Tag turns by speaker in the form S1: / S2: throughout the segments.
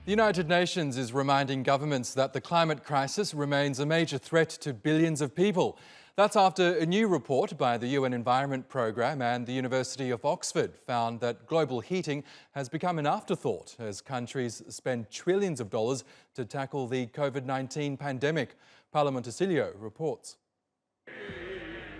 S1: The United Nations is reminding governments that the climate crisis remains a major threat to billions of people. That's after a new report by the UN Environment Programme and the University of Oxford found that global heating has become an afterthought as countries spend trillions of dollars to tackle the COVID-19 pandemic. Paolo Montecillo reports.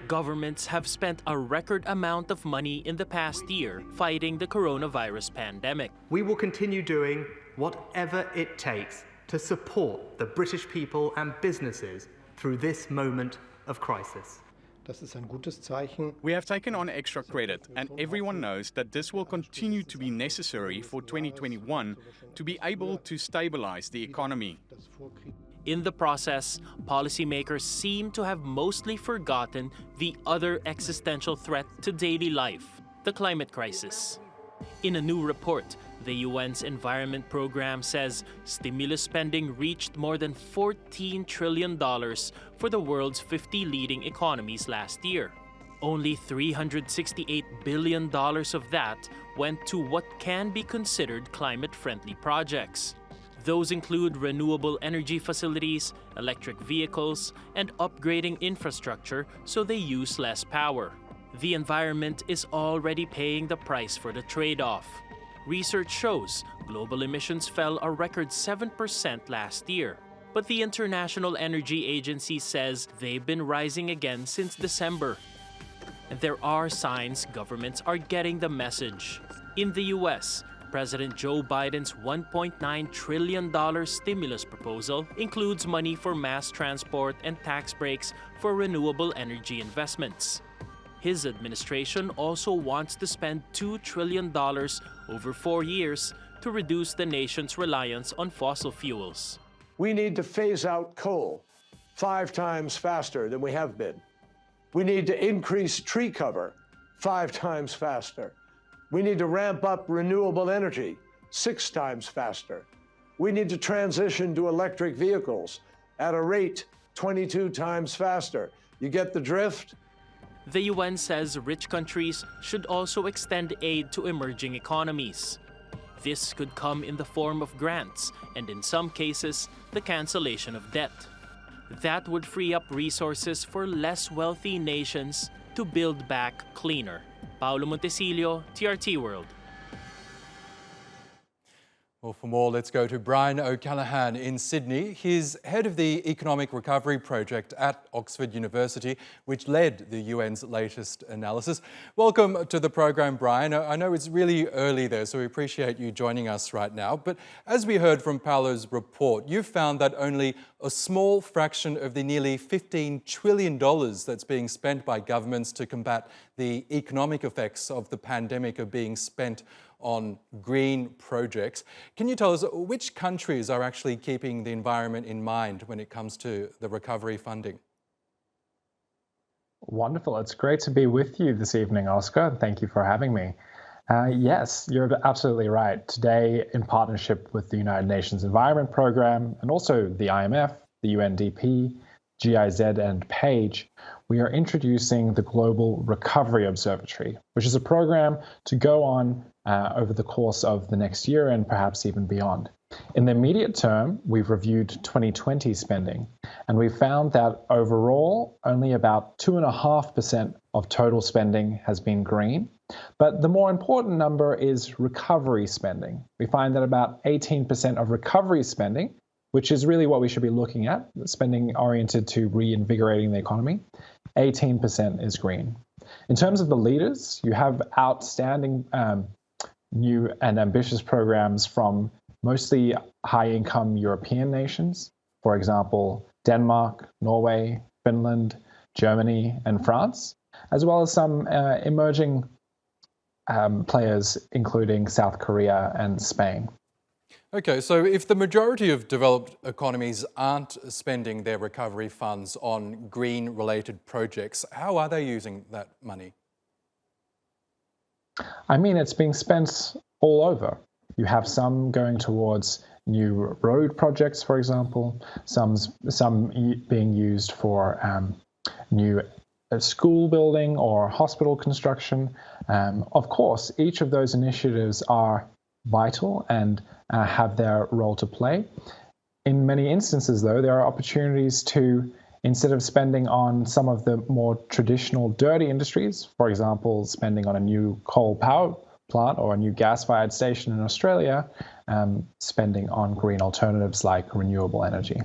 S2: Governments have spent a record amount of money in the past year fighting the coronavirus pandemic.
S3: We will continue doing whatever it takes to support the British people and businesses through this moment of crisis.
S4: We have taken on extra credit, and everyone knows that this will continue to be necessary for 2021 to be able to stabilize the economy.
S2: In the process, policymakers seem to have mostly forgotten the other existential threat to daily life, the climate crisis. In a new report, the UN's Environment Programme says stimulus spending reached more than $14 trillion for the world's 50 leading economies last year. Only $368 billion of that went to what can be considered climate-friendly projects. Those include renewable energy facilities, electric vehicles, and upgrading infrastructure so they use less power. The environment is already paying the price for the trade-off. Research shows global emissions fell a record 7% last year. But the International Energy Agency says they've been rising again since December. And there are signs governments are getting the message. In the US, President Joe Biden's $1.9 trillion stimulus proposal includes money for mass transport and tax breaks for renewable energy investments. His administration also wants to spend $2 trillion over 4 years to reduce the nation's reliance on fossil fuels.
S5: We need to phase out coal 5 times faster than we have been. We need to increase tree cover 5 times faster. We need to ramp up renewable energy 6 times faster. We need to transition to electric vehicles at a rate 22 times faster. You get the drift?
S2: The UN says rich countries should also extend aid to emerging economies. This could come in the form of grants and, in some cases, the cancellation of debt. That would free up resources for less wealthy nations to build back cleaner. Paolo Montecillo, TRT World.
S1: Well, for more, let's go to Brian O'Callaghan in Sydney. He's head of the Economic Recovery Project at Oxford University, which led the UN's latest analysis. Welcome to the program, Brian. I know it's really early there, so we appreciate you joining us right now. But as we heard from Paolo's report, you've found that only a small fraction of the nearly $15 trillion that's being spent by governments to combat the economic effects of the pandemic are being spent on green projects. Can you tell us which countries are actually keeping the environment in mind when it comes to the recovery funding?
S6: Wonderful. It's great to be with you this evening, Oscar. Thank you for having me. Yes, you're absolutely right. Today, in partnership with the United Nations Environment Programme and also the IMF, the UNDP, GIZ and PAGE, we are introducing the Global Recovery Observatory, which is a program to go on over the course of the next year and perhaps even beyond. In the immediate term, we've reviewed 2020 spending, and we found that overall, only about 2.5% of total spending has been green. But the more important number is recovery spending. We find that about 18% of recovery spending, which is really what we should be looking at, spending oriented to reinvigorating the economy, 18% is green. In terms of the leaders, you have outstanding new and ambitious programs from mostly high-income European nations, for example, Denmark, Norway, Finland, Germany, and France, as well as some emerging players, including South Korea and Spain.
S1: Okay, so if the majority of developed economies aren't spending their recovery funds on green-related projects, how are they using that money? I
S6: mean, it's being spent all over. You have some going towards new road projects, for example, some being used for new school building or hospital construction. Of course, each of those initiatives are vital and have their role to play. In many instances, though, there are opportunities to, instead of spending on some of the more traditional dirty industries, for example, spending on a new coal power plant or a new gas-fired station in Australia, spending on green alternatives like renewable energy.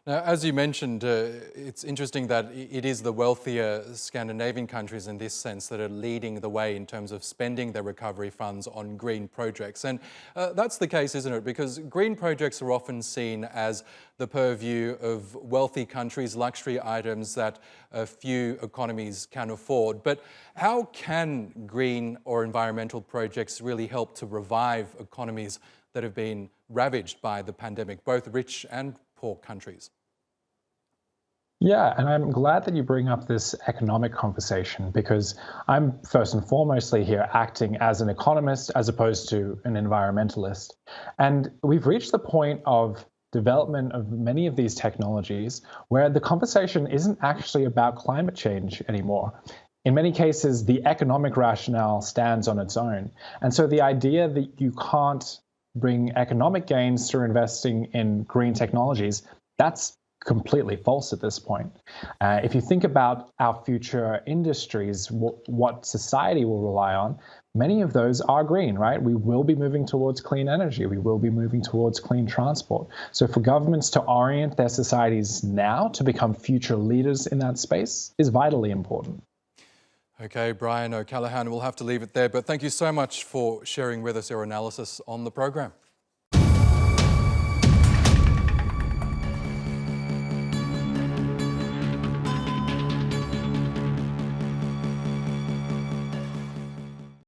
S1: Now, as you mentioned, it's interesting that it is the wealthier Scandinavian countries in this sense that are leading the way in terms of spending their recovery funds on green projects. And that's the case, isn't it? Because green projects are often seen as the purview of wealthy countries, luxury items that a few economies can afford. But how can green or environmental projects really help to revive economies that have been ravaged by the pandemic, both rich and poor countries?
S6: Yeah, and I'm glad that you bring up this economic conversation because I'm first and foremostly here acting as an economist as opposed to an environmentalist. And we've reached the point of development of many of these technologies where the conversation isn't actually about climate change anymore. In many cases, the economic rationale stands on its own. And so the idea that you can't bring economic gains through investing in green technologies, that's completely false at this point. If you think about our future industries, what society will rely on, many of those are green, right? We will be moving towards clean energy. We will be moving towards clean transport. So for governments to orient their societies now to become future leaders in that space is vitally important.
S1: Okay, Brian O'Callaghan, we'll have to leave it there, but thank you so much for sharing with us your analysis on the program.